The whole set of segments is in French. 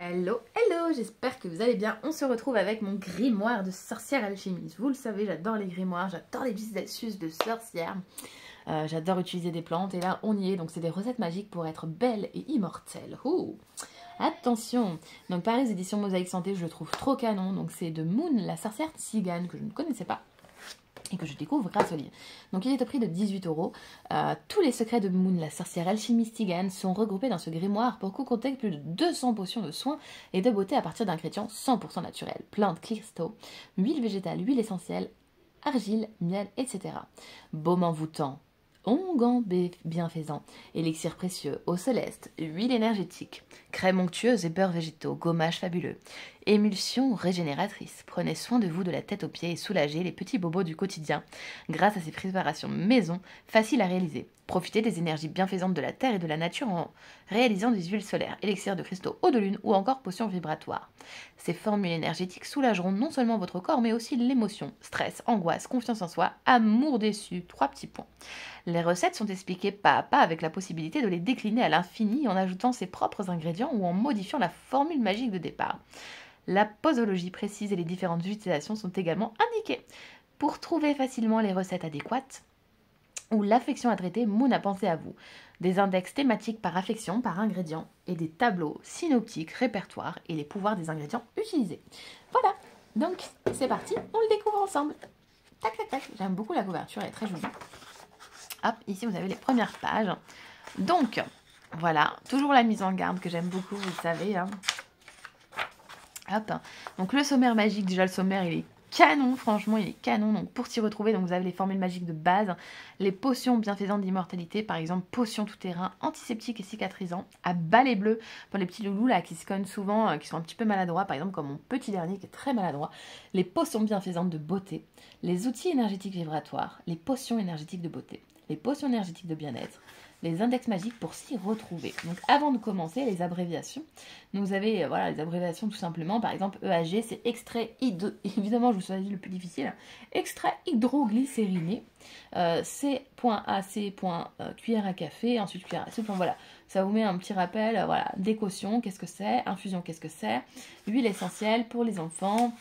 Hello, hello, j'espère que vous allez bien. On se retrouve avec mon grimoire de sorcière alchimiste. Vous le savez, j'adore les grimoires, j'adore les petites astuces de sorcière. J'adore utiliser des plantes et là on y est. Donc c'est des recettes magiques pour être belle et immortelle. Ouh. Attention. Donc par les éditions Mosaïque Santé, je le trouve trop canon. Donc c'est de Moon, la sorcière tzigane, que je ne connaissais pas et que je découvre grâce au livre. Donc il est au prix de 18 €. Tous les secrets de Moon, la sorcière alchimiste tzigane, sont regroupés dans ce grimoire pour contient plus de 200 potions de soins et de beauté à partir d'ingrédients 100% naturels, plantes, cristaux, huile végétale, huile essentielle, argile, miel, etc. Baume envoûtant, onguent bienfaisant, élixir précieux, eau céleste, huile énergétique, crème onctueuse et beurre végétaux, gommage fabuleux, émulsion régénératrice. Prenez soin de vous de la tête aux pieds et soulagez les petits bobos du quotidien grâce à ces préparations maison faciles à réaliser. Profitez des énergies bienfaisantes de la terre et de la nature en réalisant des huiles solaires, élixirs de cristaux, eau de lune ou encore potions vibratoires. Ces formules énergétiques soulageront non seulement votre corps mais aussi l'émotion, stress, angoisse, confiance en soi, amour déçu. 3 petits points. Les recettes sont expliquées pas à pas avec la possibilité de les décliner à l'infini en ajoutant ses propres ingrédients ou en modifiant la formule magique de départ. La posologie précise et les différentes utilisations sont également indiquées. Pour trouver facilement les recettes adéquates ou l'affection à traiter, Moon a pensé à vous. Des index thématiques par affection, par ingrédient et des tableaux synoptiques, répertoires et les pouvoirs des ingrédients utilisés. Voilà, donc c'est parti, on le découvre ensemble. Tac, tac, tac, j'aime beaucoup la couverture, elle est très jolie. Hop, ici vous avez les premières pages. Donc, voilà, toujours la mise en garde que j'aime beaucoup, vous le savez. Hein. Hop, donc le sommaire magique, déjà le sommaire il est canon, franchement il est canon. Donc pour s'y retrouver, donc vous avez les formules magiques de base, les potions bienfaisantes d'immortalité, par exemple potions tout terrain, antiseptiques et cicatrisants, à balai bleu pour les petits loulous là qui se cognent souvent, qui sont un petit peu maladroits, par exemple comme mon petit dernier qui est très maladroit, les potions bienfaisantes de beauté, les outils énergétiques vibratoires, les potions énergétiques de beauté, les potions énergétiques de bien-être, les index magiques pour s'y retrouver. Donc avant de commencer, les abréviations. Donc vous avez voilà, les abréviations tout simplement. Par exemple, EAG, c'est extrait évidemment, je vous choisis le plus difficile. Extrait hydroglycériné. C.AC. Cuillère à café. Ensuite, cuillère à soupe. Donc voilà, ça vous met un petit rappel. Voilà, décoction, qu'est-ce que c'est? Infusion, qu'est-ce que c'est? Huile essentielle pour les enfants.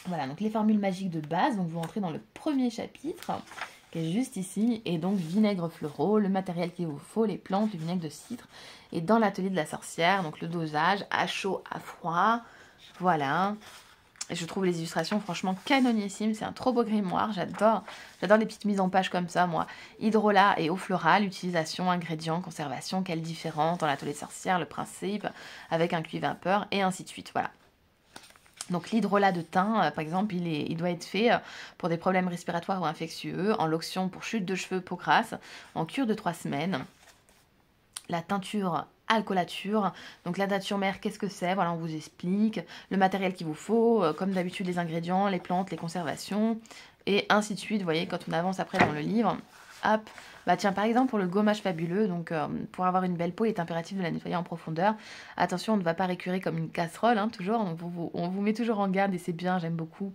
Voilà, donc les formules magiques de base. Donc vous rentrez dans le premier chapitre qui est juste ici, et donc vinaigre floraux, le matériel qu'il vous faut, les plantes, le vinaigre de cidre, et dans l'atelier de la sorcière, donc le dosage, à chaud, à froid, voilà. Et je trouve les illustrations franchement canonissimes, c'est un trop beau grimoire, j'adore les petites mises en page comme ça, moi. Hydrolat et eau florale, utilisation, ingrédients, conservation, quelle différence dans l'atelier de sorcière, le principe, avec un cuit vapeur, et ainsi de suite, voilà. Donc l'hydrolat de thym, par exemple, il doit être fait pour des problèmes respiratoires ou infectieux, en lotion pour chute de cheveux, peau grasse, en cure de 3 semaines. La teinture alcoolature, donc la nature mère, qu'est-ce que c'est? Voilà, on vous explique. Le matériel qu'il vous faut, comme d'habitude les ingrédients, les plantes, les conservations, et ainsi de suite. Vous voyez, quand on avance après dans le livre, hop. Bah tiens, par exemple, pour le gommage fabuleux, donc pour avoir une belle peau, il est impératif de la nettoyer en profondeur. Attention, on ne va pas récurer comme une casserole, hein, toujours. Donc on vous met toujours en garde et c'est bien, j'aime beaucoup.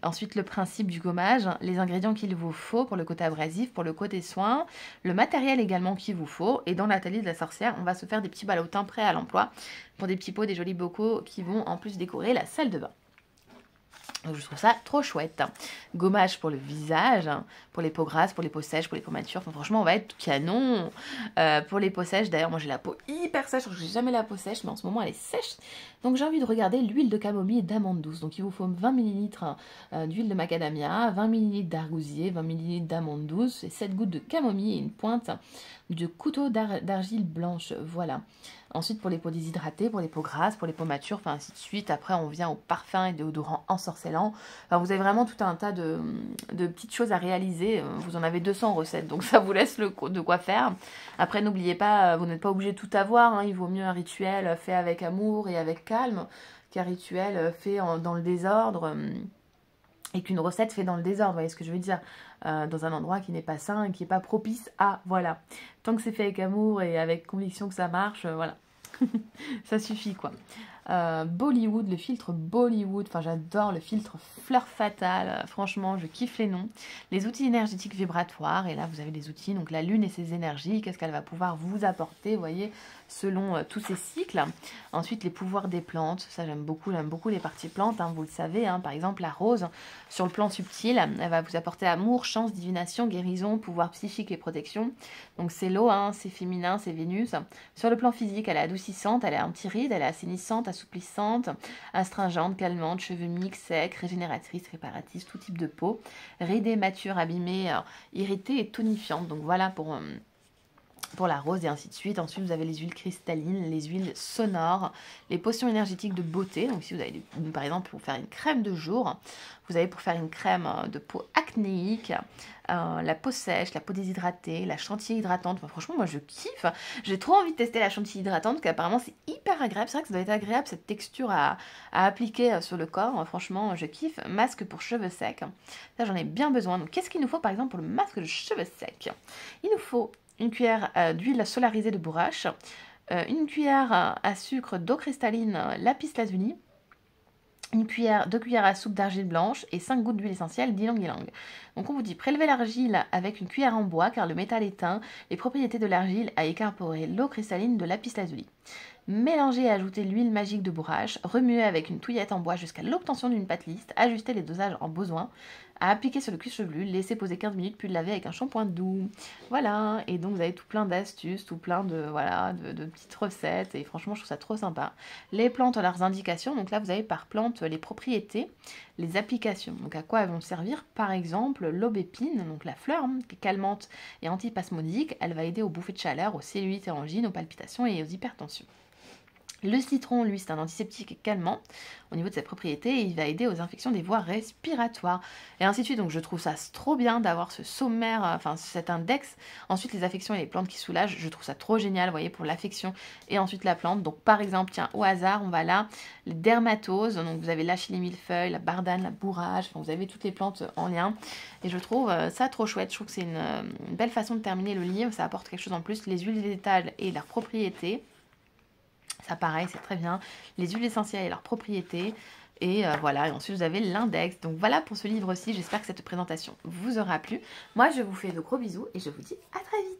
Ensuite, le principe du gommage, les ingrédients qu'il vous faut pour le côté abrasif, pour le côté soin, le matériel également qu'il vous faut. Et dans l'atelier de la sorcière, on va se faire des petits ballotins prêts à l'emploi pour des petits pots, des jolis bocaux qui vont en plus décorer la salle de bain. Donc je trouve ça trop chouette. Gommage pour le visage, pour les peaux grasses, pour les peaux sèches, pour les peaux matures. Enfin, franchement, on va être canon. Pour les peaux sèches, d'ailleurs, moi j'ai la peau hyper sèche. Je n'ai jamais la peau sèche, mais en ce moment elle est sèche. Donc j'ai envie de regarder l'huile de camomille et d'amande douce. Donc il vous faut 20 ml d'huile de macadamia, 20 ml d'argousier, 20 ml d'amande douce, et 7 gouttes de camomille et une pointe de couteau d'argile blanche. Voilà. Ensuite, pour les peaux déshydratées, pour les peaux grasses, pour les peaux matures, enfin ainsi de suite. Après, on vient aux parfums et déodorants ensorcelants. Enfin, vous avez vraiment tout un tas de petites choses à réaliser. Vous en avez 200 recettes, donc ça vous laisse de quoi faire. Après, n'oubliez pas, vous n'êtes pas obligé de tout avoir. Hein. Il vaut mieux un rituel fait avec amour et avec calme qu'un rituel fait dans le désordre. Et qu'une recette fait dans le désordre, vous voyez ce que je veux dire, dans un endroit qui n'est pas sain et qui n'est pas propice à, voilà. Tant que c'est fait avec amour et avec conviction que ça marche, voilà. Ça suffit, quoi. Bollywood, le filtre Bollywood, enfin j'adore le filtre Fleur Fatale, franchement je kiffe les noms. Les outils énergétiques vibratoires, et là vous avez des outils, donc la lune et ses énergies, qu'est-ce qu'elle va pouvoir vous apporter, vous voyez, selon tous ces cycles. Ensuite, les pouvoirs des plantes, ça j'aime beaucoup les parties plantes, hein, vous le savez, hein. Par exemple la rose, sur le plan subtil, elle va vous apporter amour, chance, divination, guérison, pouvoir psychique et protection. Donc c'est l'eau, hein, c'est féminin, c'est Vénus. Sur le plan physique, elle est adoucissante, elle est anti-ride, elle est assainissante, assouplissante, astringente, calmante, cheveux mixtes, secs, régénératrice, réparatrice, tout type de peau, ridée, mature, abîmée, irritée et tonifiante. Donc voilà pour la rose et ainsi de suite. Ensuite, vous avez les huiles cristallines, les huiles sonores, les potions énergétiques de beauté. Donc si vous avez, par exemple, pour faire une crème de jour, vous avez pour faire une crème de peau acnéique, la peau sèche, la peau déshydratée, la chantilly hydratante. Enfin, franchement, moi, je kiffe. J'ai trop envie de tester la chantilly hydratante, parce qu'apparemment, c'est hyper agréable. C'est vrai que ça doit être agréable, cette texture à appliquer sur le corps. Franchement, je kiffe. Masque pour cheveux secs. Ça, j'en ai bien besoin. Donc, qu'est-ce qu'il nous faut, par exemple, pour le masque de cheveux secs? Il nous faut une cuillère d'huile solarisée de bourrache, une cuillère à sucre d'eau cristalline lapis lazuli, 2 cuillères à soupe d'argile blanche et 5 gouttes d'huile essentielle d'ylang-ylang. Donc on vous dit prélevez l'argile avec une cuillère en bois car le métal éteint les propriétés de l'argile à incorporer l'eau cristalline de lapis lazuli. Mélangez et ajoutez l'huile magique de bourrache, remuez avec une touillette en bois jusqu'à l'obtention d'une pâte lisse, ajustez les dosages en besoin, à appliquer sur le cuir chevelu, laissez poser 15 minutes puis laver avec un shampoing doux. Voilà, et donc vous avez tout plein d'astuces, tout plein de petites recettes et franchement je trouve ça trop sympa. Les plantes ont leurs indications, donc là vous avez par plante les propriétés, les applications. Donc à quoi elles vont servir? Par exemple l'aubépine, donc la fleur qui est calmante et antispasmodique, elle va aider aux bouffées de chaleur, aux cellulite et angines, aux palpitations et aux hypertensions. Le citron, lui, c'est un antiseptique et calmant au niveau de ses propriétés et il va aider aux infections des voies respiratoires. Et ainsi de suite, donc je trouve ça trop bien d'avoir ce sommaire, enfin cet index. Ensuite, les affections et les plantes qui soulagent, je trouve ça trop génial, vous voyez, pour l'affection et ensuite la plante. Donc par exemple, tiens, au hasard, on va là, les dermatoses, donc vous avez l'achillée millefeuille, la bardane, la bourrage, enfin, vous avez toutes les plantes en lien. Et je trouve ça trop chouette, je trouve que c'est une belle façon de terminer le livre, ça apporte quelque chose en plus, les huiles végétales et leurs propriétés. Ça pareil, c'est très bien. Les huiles essentielles et leurs propriétés. Et voilà, et ensuite vous avez l'index. Donc voilà pour ce livre-ci, j'espère que cette présentation vous aura plu. Moi je vous fais de gros bisous et je vous dis à très vite.